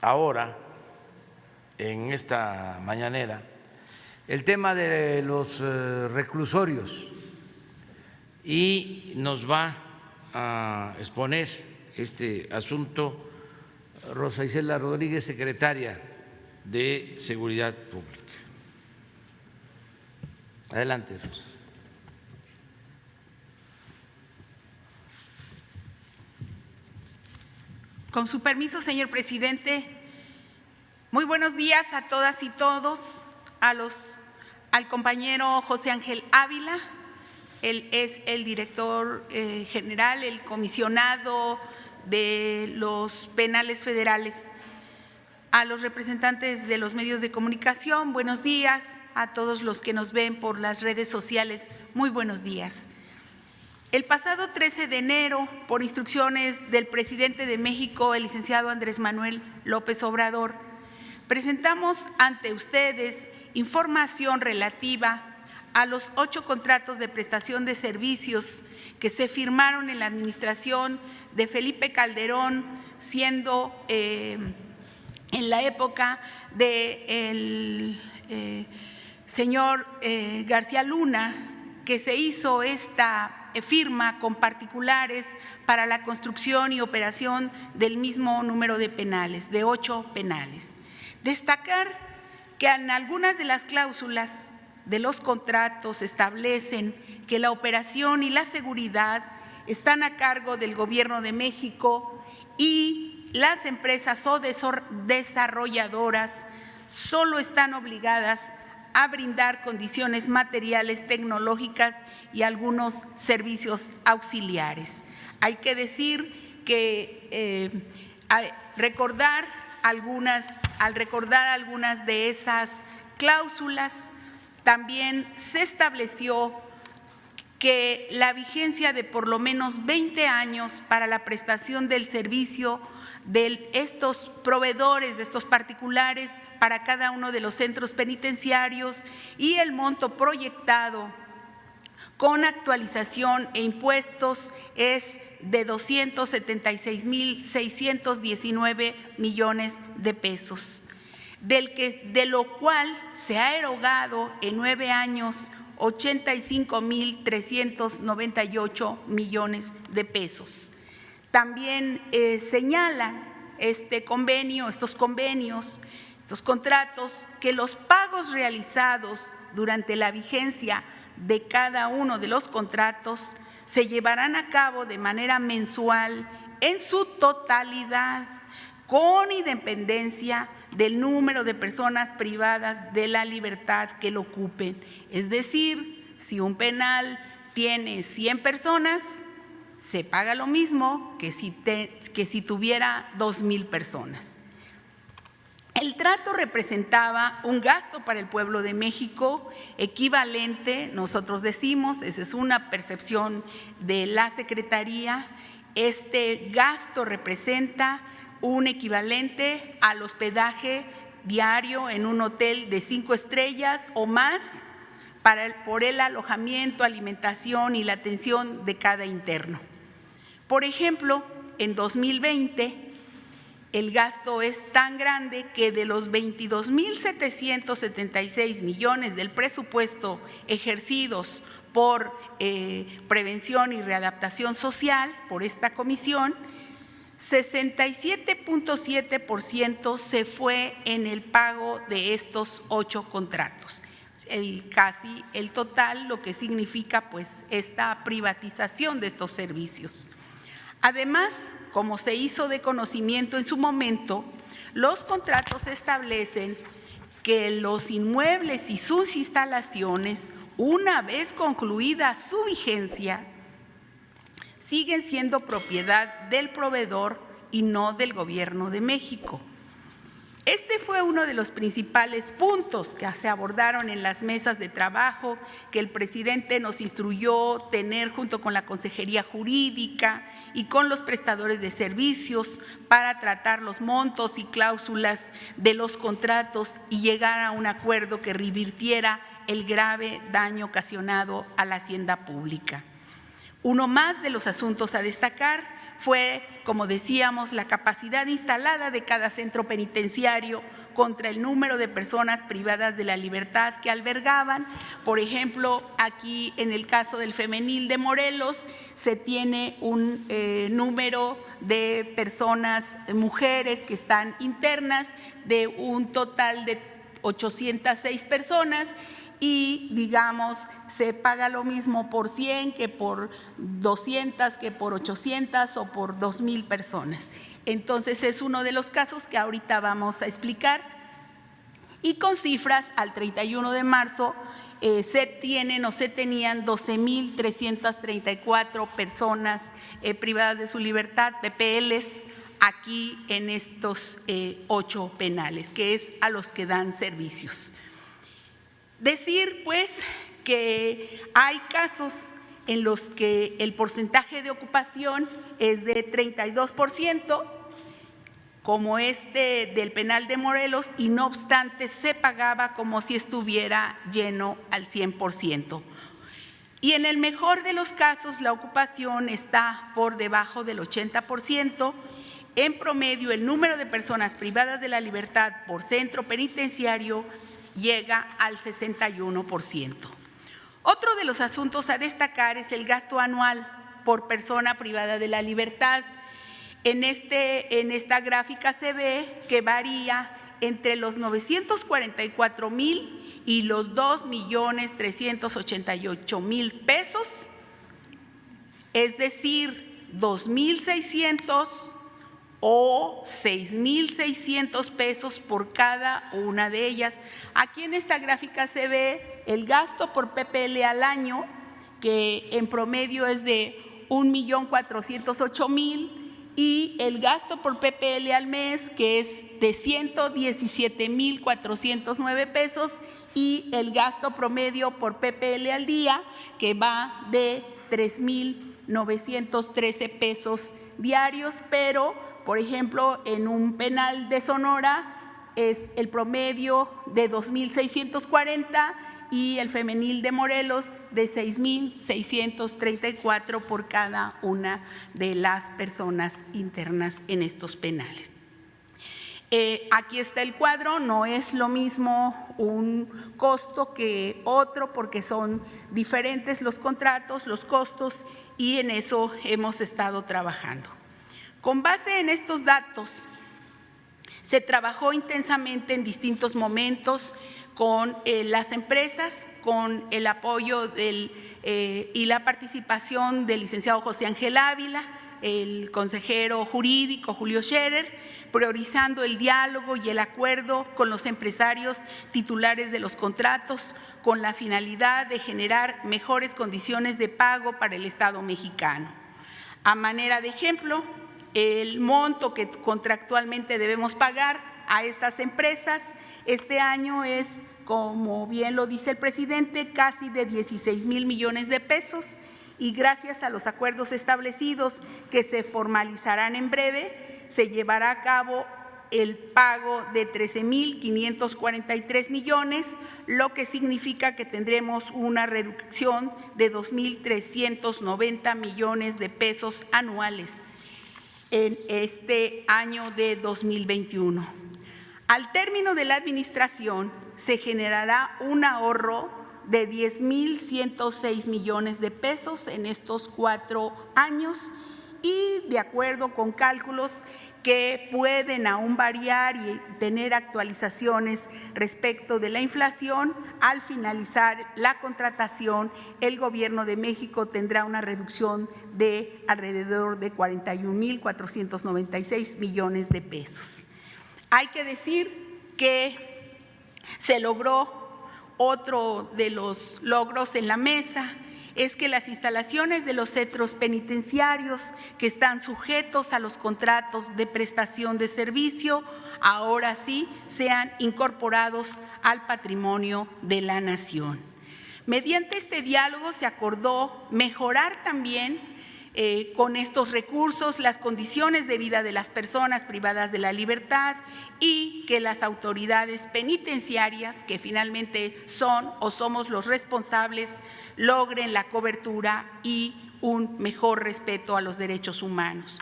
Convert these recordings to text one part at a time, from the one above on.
ahora, en esta mañanera, el tema de los reclusorios y nos va a exponer este asunto Rosa Isela Rodríguez, secretaria de Seguridad Pública. Adelante, Rosa. Con su permiso, señor presidente, muy buenos días a todas y todos, al compañero José Ángel Ávila, él es el director general, el comisionado de los penales federales, a los representantes de los medios de comunicación, buenos días, a todos los que nos ven por las redes sociales, muy buenos días. El pasado 13 de enero, por instrucciones del presidente de México, el licenciado Andrés Manuel López Obrador, presentamos ante ustedes información relativa a los 8 contratos de prestación de servicios que se firmaron en la administración de Felipe Calderón, siendo en la época del señor García Luna, que se hizo esta firma con particulares para la construcción y operación del mismo número de penales, de 8 penales. Destacar que en algunas de las cláusulas de los contratos establecen que la operación y la seguridad están a cargo del Gobierno de México y las empresas o desarrolladoras solo están obligadas a brindar condiciones materiales, tecnológicas y algunos servicios auxiliares. Hay que decir que al recordar algunas de esas cláusulas, también se estableció que la vigencia de por lo menos 20 años para la prestación del servicio de estos proveedores, de estos particulares, para cada uno de los centros penitenciarios y el monto proyectado con actualización e impuestos es de 276,619 millones de pesos, de lo cual se ha erogado en 9 años 85,398 millones de pesos. También señalan estos contratos, que los pagos realizados durante la vigencia de cada uno de los contratos se llevarán a cabo de manera mensual en su totalidad, con independencia del número de personas privadas de la libertad que lo ocupen. Es decir, si un penal tiene 100 personas, se paga lo mismo que si tuviera 2,000 personas. El trato representaba un gasto para el pueblo de México equivalente, nosotros decimos, esa es una percepción de la Secretaría, este gasto representa un equivalente al hospedaje diario en un hotel de 5 estrellas o más por el alojamiento, alimentación y la atención de cada interno. Por ejemplo, en 2020, el gasto es tan grande que de los 22,776 millones del presupuesto ejercidos por prevención y readaptación social por esta comisión, 67.7% se fue en el pago de estos 8 contratos. Casi el total, lo que significa pues esta privatización de estos servicios. Además, como se hizo de conocimiento en su momento, los contratos establecen que los inmuebles y sus instalaciones, una vez concluida su vigencia, siguen siendo propiedad del proveedor y no del Gobierno de México. Este fue uno de los principales puntos que se abordaron en las mesas de trabajo que el presidente nos instruyó tener junto con la Consejería Jurídica y con los prestadores de servicios para tratar los montos y cláusulas de los contratos y llegar a un acuerdo que revirtiera el grave daño ocasionado a la hacienda pública. Uno más de los asuntos a destacar fue, como decíamos, la capacidad instalada de cada centro penitenciario contra el número de personas privadas de la libertad que albergaban. Por ejemplo, aquí en el caso del Femenil de Morelos se tiene un número de personas, mujeres que están internas, de un total de 806 personas, y digamos se paga lo mismo por 100 que por 200, que por 800 o por 2,000 personas. Entonces es uno de los casos que ahorita vamos a explicar, y con cifras al 31 de marzo se tenían 12,334 personas privadas de su libertad, PPLs, aquí en estos 8 penales, que es a los que dan servicios. Decir pues que hay casos en los que el porcentaje de ocupación es de 32%, como del penal de Morelos, y no obstante se pagaba como si estuviera lleno al 100%. Y en el mejor de los casos la ocupación está por debajo del 80%. En promedio, el número de personas privadas de la libertad por centro penitenciario llega al 61%. Otro de los asuntos a destacar es el gasto anual por persona privada de la libertad. En esta gráfica se ve que varía entre los 944,000 y los 2,388,000 pesos, es decir, 2,600 o 6,600 pesos por cada una de ellas. Aquí en esta gráfica se ve el gasto por PPL al año, que en promedio es de 1,408,000, y el gasto por PPL al mes, que es de 117,409 pesos, y el gasto promedio por PPL al día, que va de 3,913 pesos diarios, pero, por ejemplo, en un penal de Sonora es el promedio de 2,640 y el Femenil de Morelos de 6,634 por cada una de las personas internas en estos penales. Aquí está el cuadro, no es lo mismo un costo que otro porque son diferentes los contratos, los costos, y en eso hemos estado trabajando. Con base en estos datos, se trabajó intensamente en distintos momentos con las empresas, con el apoyo y la participación del licenciado José Ángel Ávila, el consejero jurídico Julio Scherer, priorizando el diálogo y el acuerdo con los empresarios titulares de los contratos, con la finalidad de generar mejores condiciones de pago para el Estado mexicano. A manera de ejemplo, el monto que contractualmente debemos pagar a estas empresas este año es, como bien lo dice el presidente, casi de 16,000 millones de pesos, y gracias a los acuerdos establecidos que se formalizarán en breve, se llevará a cabo el pago de 13,543 millones, lo que significa que tendremos una reducción de 2,390 millones de pesos anuales en este año de 2021. Al término de la administración, se generará un ahorro de 10,106 millones de pesos en estos 4 años, y de acuerdo con cálculos que pueden aún variar y tener actualizaciones respecto de la inflación, al finalizar la contratación, el Gobierno de México tendrá una reducción de alrededor de 41,496 millones de pesos. Hay que decir que se logró otro de los logros en la mesa, es que las instalaciones de los centros penitenciarios que están sujetos a los contratos de prestación de servicio, ahora sí sean incorporados al patrimonio de la nación. Mediante este diálogo se acordó mejorar también con estos recursos las condiciones de vida de las personas privadas de la libertad, y que las autoridades penitenciarias, que finalmente son o somos los responsables, logren la cobertura y un mejor respeto a los derechos humanos.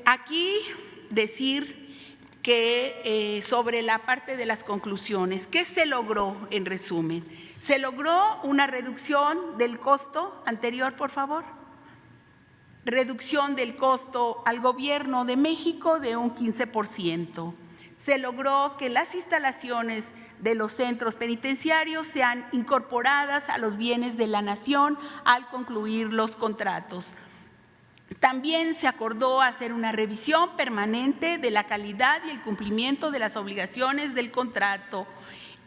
Aquí decir que sobre la parte de las conclusiones, ¿qué se logró en resumen? Se logró una reducción del costo, anterior por favor, reducción del costo al gobierno de México de un 15%. Se logró que las instalaciones de los centros penitenciarios sean incorporadas a los bienes de la nación al concluir los contratos. También se acordó hacer una revisión permanente de la calidad y el cumplimiento de las obligaciones del contrato,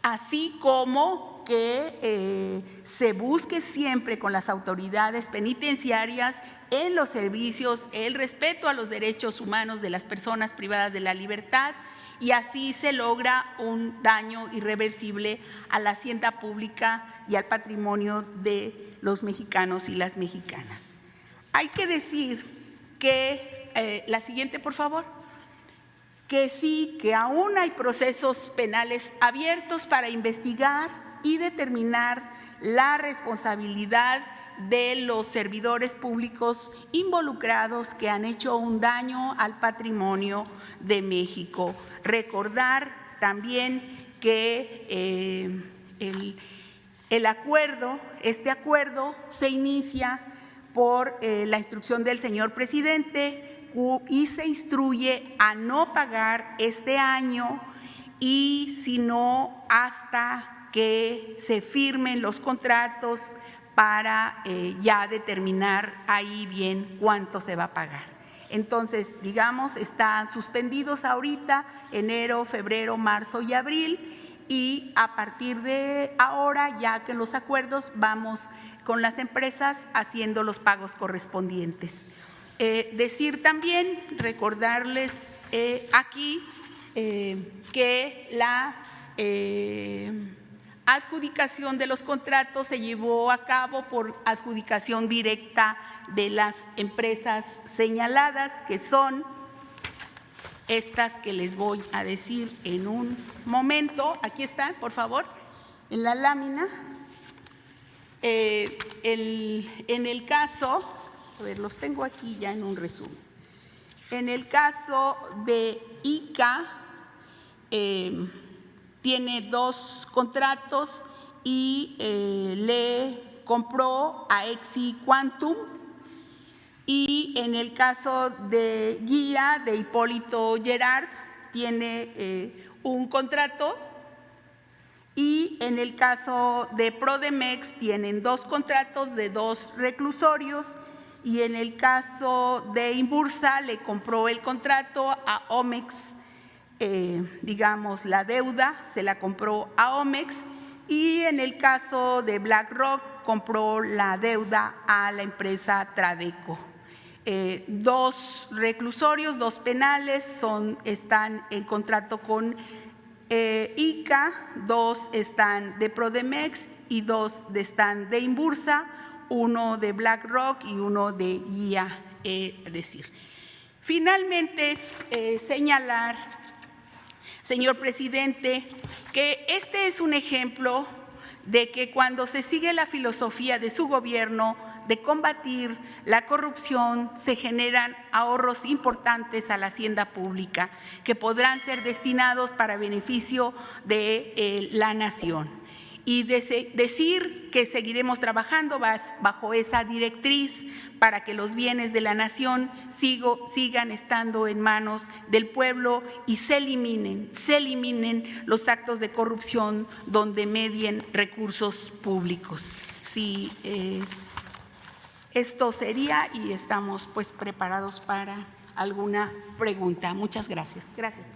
así como que se busque siempre con las autoridades penitenciarias en los servicios el respeto a los derechos humanos de las personas privadas de la libertad, y así se logra un daño irreversible a la hacienda pública y al patrimonio de los mexicanos y las mexicanas. Hay que decir que, la siguiente por favor, que sí, que aún hay procesos penales abiertos para investigar y determinar la responsabilidad de los servidores públicos involucrados que han hecho un daño al patrimonio de México. Recordar también que este acuerdo se inicia por la instrucción del señor presidente y se instruye a no pagar este año y sino hasta que se firmen los contratos para ya determinar ahí bien cuánto se va a pagar. Entonces, digamos, están suspendidos ahorita enero, febrero, marzo y abril, y a partir de ahora, ya que en los acuerdos vamos con las empresas haciendo los pagos correspondientes. Decir también, recordarles aquí que la adjudicación de los contratos se llevó a cabo por adjudicación directa de las empresas señaladas, que son estas que les voy a decir en un momento. Aquí están, por favor, en la lámina. En el caso, a ver, los tengo aquí ya en un resumen. En el caso de ICA, tiene 2 contratos y le compró a Exi Quantum. Y en el caso de Guía, de Hipólito Gerard, tiene un contrato. Y en el caso de Prodemex tienen 2 contratos de 2 reclusorios, y en el caso de Imbursa le compró el contrato a Omex, digamos la deuda se la compró a Omex, y en el caso de BlackRock compró la deuda a la empresa Tradeco. 2 reclusorios, 2 penales están en contrato con ICA, 2 están de Prodemex y 2 están de Imbursa, 1 de BlackRock y 1 de Guía, decir. Finalmente, señalar, señor presidente, que este es un ejemplo de que cuando se sigue la filosofía de su gobierno de combatir la corrupción, se generan ahorros importantes a la hacienda pública que podrán ser destinados para beneficio de la nación. Y decir que seguiremos trabajando bajo esa directriz para que los bienes de la nación sigan estando en manos del pueblo y se eliminen los actos de corrupción donde medien recursos públicos. Sí, esto sería, y estamos pues preparados para alguna pregunta. Muchas gracias. Gracias.